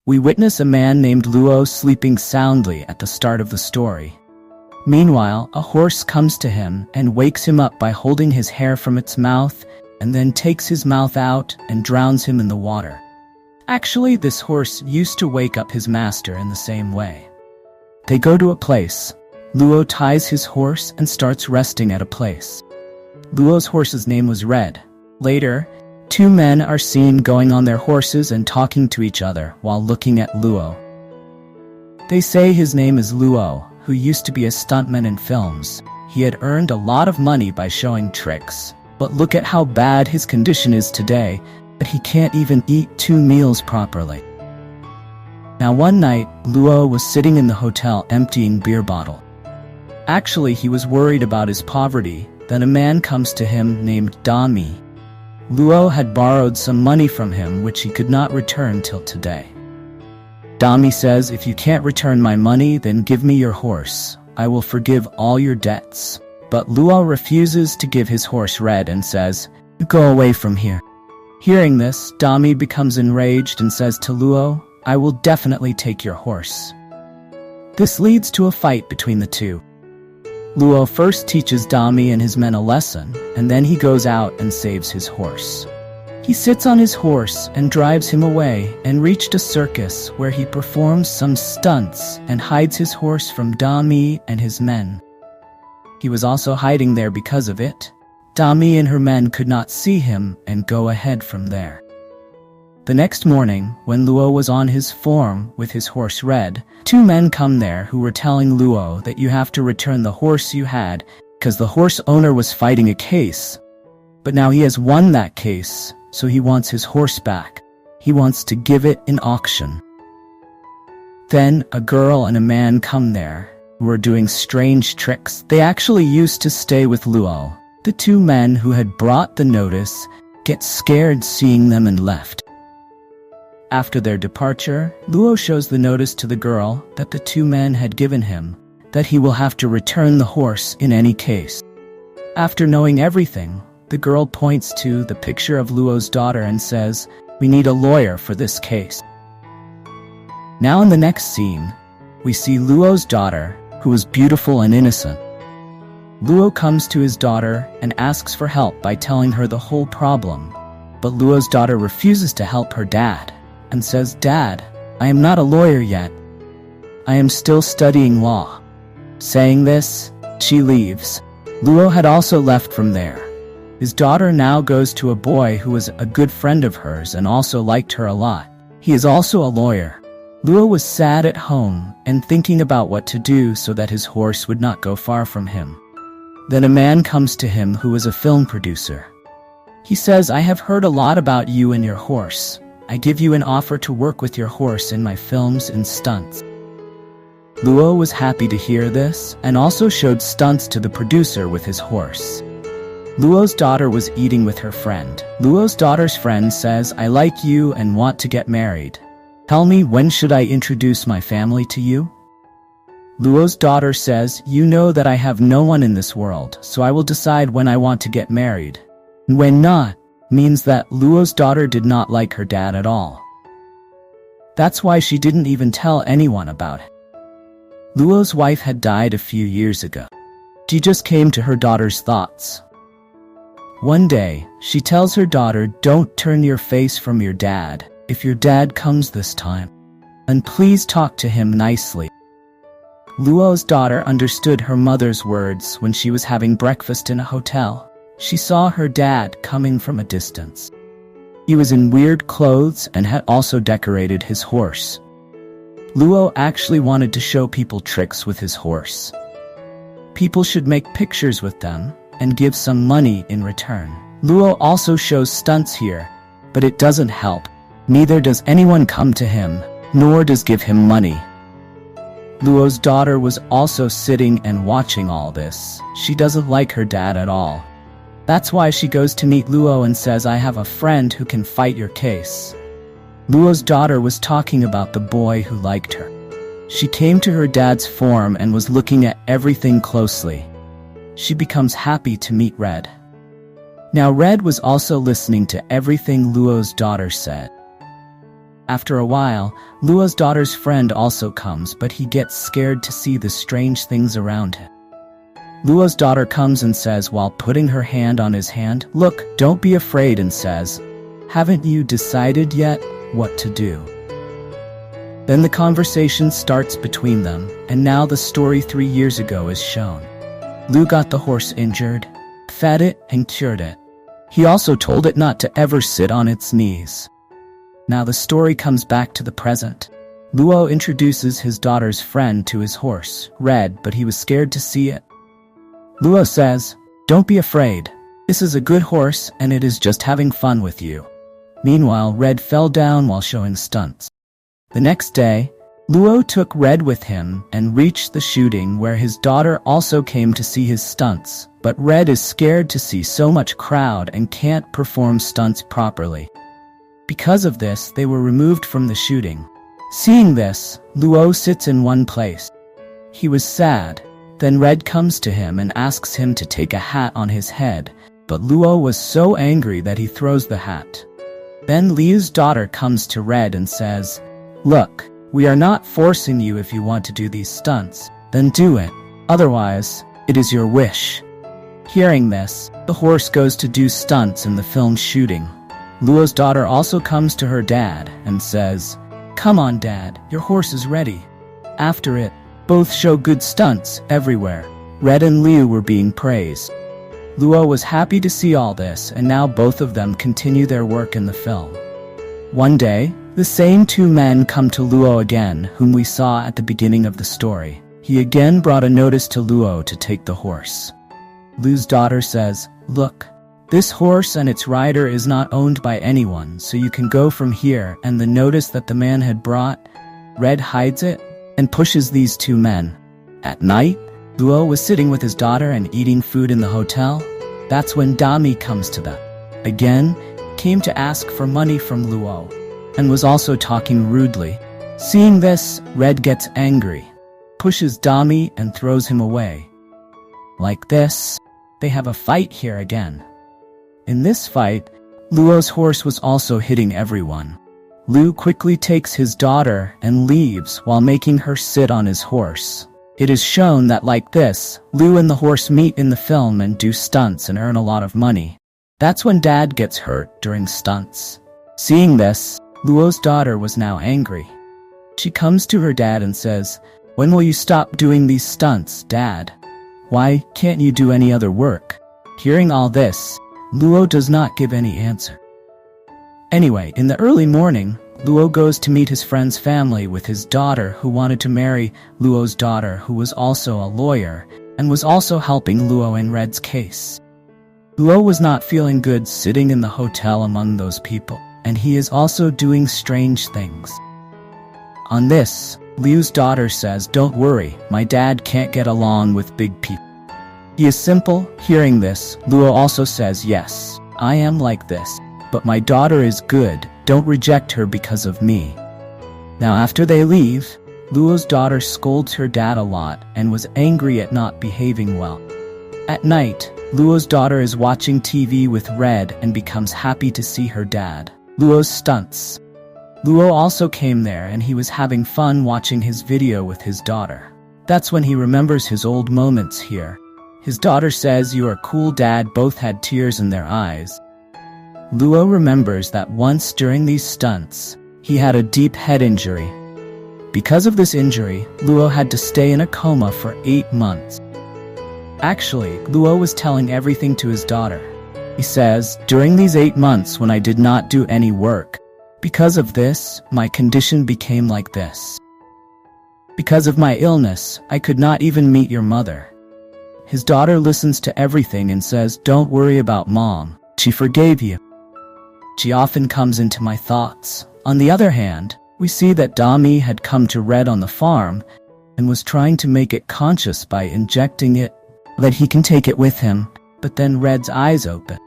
We witness a man named Luo sleeping soundly at the start of the story. Meanwhile, a horse comes to him and wakes him up by holding his hair from its mouth and then takes his mouth out and drowns him in the water. Actually, this horse used to wake up his master in the same way. They go to a place. Luo ties his horse and starts resting at a place. Luo's horse's name was Red. Later, two men are seen going on their horses and talking to each other while looking at Luo. They say his name is Luo, who used to be a stuntman in films. He had earned a lot of money by showing tricks. But look at how bad his condition is today, that he can't even eat 2 meals properly. Now one night, Luo was sitting in the hotel emptying beer bottle. Actually, he was worried about his poverty. Then a man comes to him named Dami. Luo had borrowed some money from him which he could not return till today. Dami says, "If you can't return my money, then give me your horse. I will forgive all your debts." But Luo refuses to give his horse Red and says, "Go away from here." Hearing this, Dami becomes enraged and says to Luo, "I will definitely take your horse." This leads to a fight between the two. Luo first teaches Dami and his men a lesson, and then he goes out and saves his horse. He sits on his horse and drives him away and reached a circus where he performs some stunts and hides his horse from Dami and his men. He was also hiding there because of it. Dami and her men could not see him and go ahead from there. The next morning, when Luo was on his farm with his horse Red, two men come there who were telling Luo that you have to return the horse you had because the horse owner was fighting a case. But now he has won that case, so he wants his horse back. He wants to give it in auction. Then a girl and a man come there who are doing strange tricks. They actually used to stay with Luo. The two men who had brought the notice get scared seeing them and left. After their departure, Luo shows the notice to the girl that the two men had given him, that he will have to return the horse in any case. After knowing everything, the girl points to the picture of Luo's daughter and says, "We need a lawyer for this case." Now in the next scene, we see Luo's daughter, who is beautiful and innocent. Luo comes to his daughter and asks for help by telling her the whole problem. But Luo's daughter refuses to help her dad and says, "Dad, I am not a lawyer yet. I am still studying law." Saying this, she leaves. Luo had also left from there. His daughter now goes to a boy who was a good friend of hers and also liked her a lot. He is also a lawyer. Luo was sad at home and thinking about what to do so that his horse would not go far from him. Then a man comes to him who is a film producer. He says, "I have heard a lot about you and your horse. I give you an offer to work with your horse in my films and stunts." Luo was happy to hear this and also showed stunts to the producer with his horse. Luo's daughter was eating with her friend. Luo's daughter's friend says, "I like you and want to get married. Tell me, when should I introduce my family to you?" Luo's daughter says, "You know that I have no one in this world, so I will decide when I want to get married." When not means that Luo's daughter did not like her dad at all. That's why she didn't even tell anyone about it. Luo's wife had died a few years ago. She just came to her daughter's thoughts. One day, she tells her daughter, "Don't turn your face from your dad if your dad comes this time, and please talk to him nicely." Luo's daughter understood her mother's words when she was having breakfast in a hotel. She saw her dad coming from a distance. He was in weird clothes and had also decorated his horse. Luo actually wanted to show people tricks with his horse. People should make pictures with them and give some money in return. Luo also shows stunts here, but it doesn't help. Neither does anyone come to him, nor does give him money. Luo's daughter was also sitting and watching all this. She doesn't like her dad at all. That's why she goes to meet Luo and says, "I have a friend who can fight your case." Luo's daughter was talking about the boy who liked her. She came to her dad's farm and was looking at everything closely. She becomes happy to meet Red. Now Red was also listening to everything Luo's daughter said. After a while, Luo's daughter's friend also comes, but he gets scared to see the strange things around him. Luo's daughter comes and says while putting her hand on his hand, "Look, don't be afraid," and says, "Haven't you decided yet what to do?" Then the conversation starts between them, and now the story 3 years ago is shown. Lu got the horse injured, fed it, and cured it. He also told it not to ever sit on its knees. Now the story comes back to the present. Luo introduces his daughter's friend to his horse, Red, but he was scared to see it. Luo says, "Don't be afraid. This is a good horse and it is just having fun with you." Meanwhile, Red fell down while showing stunts. The next day, Luo took Red with him and reached the shooting where his daughter also came to see his stunts, but Red is scared to see so much crowd and can't perform stunts properly. Because of this, they were removed from the shooting. Seeing this, Luo sits in one place. He was sad. Then Red comes to him and asks him to take a hat on his head, but Luo was so angry that he throws the hat. Then Liu's daughter comes to Red and says, "Look, we are not forcing you. If you want to do these stunts, then do it. Otherwise, it is your wish." Hearing this, the horse goes to do stunts in the film shooting. Luo's daughter also comes to her dad and says, "Come on, Dad, your horse is ready." After it, both show good stunts everywhere. Red and Liu were being praised. Luo was happy to see all this, and now both of them continue their work in the film. One day, the same two men come to Luo again, whom we saw at the beginning of the story. He again brought a notice to Luo to take the horse. Lu's daughter says, "Look, this horse and its rider is not owned by anyone, so you can go from here," and the notice that the man had brought, Red hides it and pushes these two men. At night, Luo was sitting with his daughter and eating food in the hotel. That's when Dami comes to them. Again, came to ask for money from Luo, and was also talking rudely. Seeing this, Red gets angry, pushes Dami and throws him away. Like this, they have a fight here again. In this fight, Luo's horse was also hitting everyone. Lu quickly takes his daughter and leaves while making her sit on his horse. It is shown that like this, Lu and the horse meet in the film and do stunts and earn a lot of money. That's when Dad gets hurt during stunts. Seeing this, Luo's daughter was now angry. She comes to her dad and says, "When will you stop doing these stunts, Dad? Why can't you do any other work?" Hearing all this, Luo does not give any answer. Anyway, in the early morning, Luo goes to meet his friend's family with his daughter who wanted to marry Luo's daughter, who was also a lawyer and was also helping Luo in Red's case. Luo was not feeling good sitting in the hotel among those people, and he is also doing strange things. On this, Liu's daughter says, "Don't worry, my dad can't get along with big people. He is simple." Hearing this, Luo also says, "Yes, I am like this, but my daughter is good. Don't reject her because of me." Now after they leave, Luo's daughter scolds her dad a lot and was angry at not behaving well. At night, Luo's daughter is watching TV with Red and becomes happy to see her dad. Luo's stunts. Luo also came there and he was having fun watching his video with his daughter. That's when he remembers his old moments here. His daughter says, "You are cool, Dad." Both had tears in their eyes. Luo remembers that once during these stunts, he had a deep head injury. Because of this injury, Luo had to stay in a coma for 8 months. Actually, Luo was telling everything to his daughter. He says, "During these 8 months when I did not do any work, because of this, my condition became like this. Because of my illness, I could not even meet your mother." His daughter listens to everything and says, "Don't worry about Mom. She forgave you. She often comes into my thoughts." On the other hand, we see that Dami had come to Red on the farm and was trying to make it conscious by injecting it that he can take it with him, but then Red's eyes open.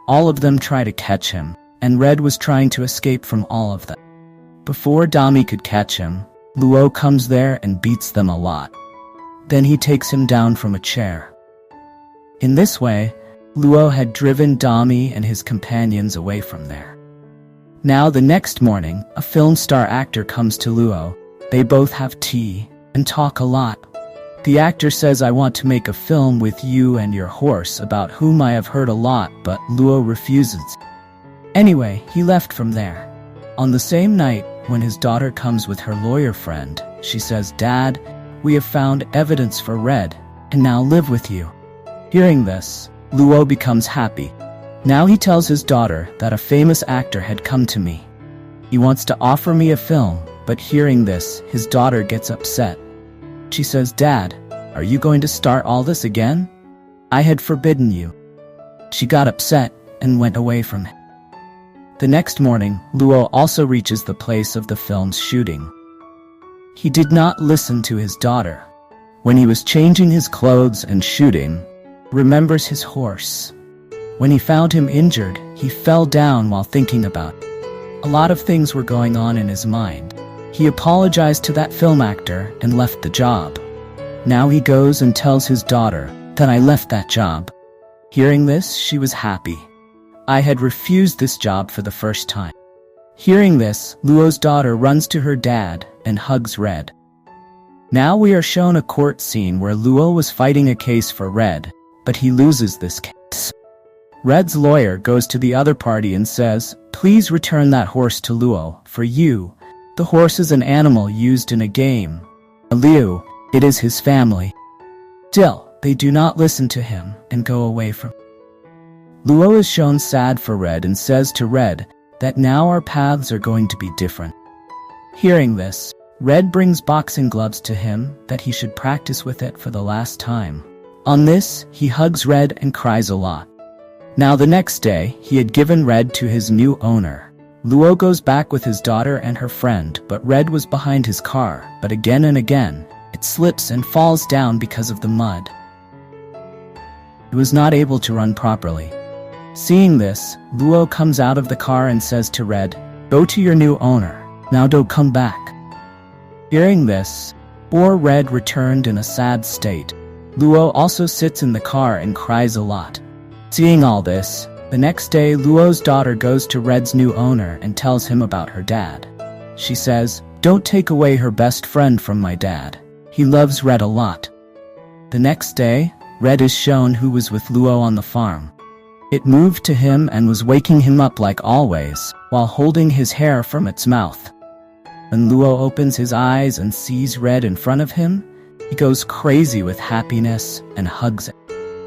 All of them try to catch him, and Red was trying to escape from all of them. Before Dami could catch him, Luo comes there and beats them a lot. Then he takes him down from a chair. In this way, Luo had driven Dami and his companions away from there. Now the next morning, a film star actor comes to Luo. They both have tea and talk a lot. The actor says, I want to make a film with you and your horse about whom I have heard a lot, but Luo refuses. Anyway, he left from there. On the same night, when his daughter comes with her lawyer friend, she says, Dad, we have found evidence for Red, and now live with you. Hearing this, Luo becomes happy. Now he tells his daughter that a famous actor had come to me. He wants to offer me a film, but hearing this, his daughter gets upset. She says, Dad, are you going to start all this again? I had forbidden you. She got upset and went away from him. The next morning, Luo also reaches the place of the film's shooting. He did not listen to his daughter. When he was changing his clothes and shooting, remembers his horse. When he found him injured, he fell down while thinking about it. A lot of things were going on in his mind. He apologized to that film actor and left the job. Now he goes and tells his daughter that I left that job. Hearing this, she was happy. I had refused this job for the first time. Hearing this, Luo's daughter runs to her dad and hugs Red. Now we are shown a court scene where Luo was fighting a case for Red, but he loses this case. Red's lawyer goes to the other party and says, please return that horse to Luo. For you, the horse is an animal used in a game. Liu, it is his family. Still, they do not listen to him and go away from him. Luo is shown sad for Red and says to Red that now our paths are going to be different. Hearing this, Red brings boxing gloves to him that he should practice with it for the last time. On this, he hugs Red and cries a lot. Now the next day, he had given Red to his new owner. Luo goes back with his daughter and her friend, but Red was behind his car, but again and again, it slips and falls down because of the mud. It was not able to run properly. Seeing this, Luo comes out of the car and says to Red, go to your new owner, now don't come back. Hearing this, poor Red returned in a sad state. Luo also sits in the car and cries a lot. Seeing all this, the next day Luo's daughter goes to Red's new owner and tells him about her dad. She says, don't take away her best friend from my dad. He loves Red a lot. The next day, Red is shown who was with Luo on the farm. It moved to him and was waking him up like always, while holding his hair from its mouth. When Luo opens his eyes and sees Red in front of him, he goes crazy with happiness and hugs it.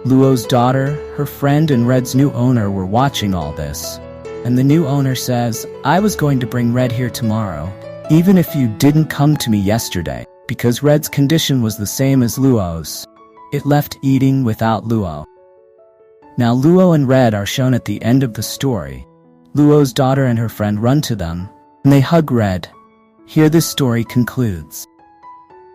Luo's daughter, her friend, and Red's new owner were watching all this. And the new owner says, I was going to bring Red here tomorrow, even if you didn't come to me yesterday, because Red's condition was the same as Luo's. It left eating without Luo. Now Luo and Red are shown at the end of the story. Luo's daughter and her friend run to them, and they hug Red. Here this story concludes.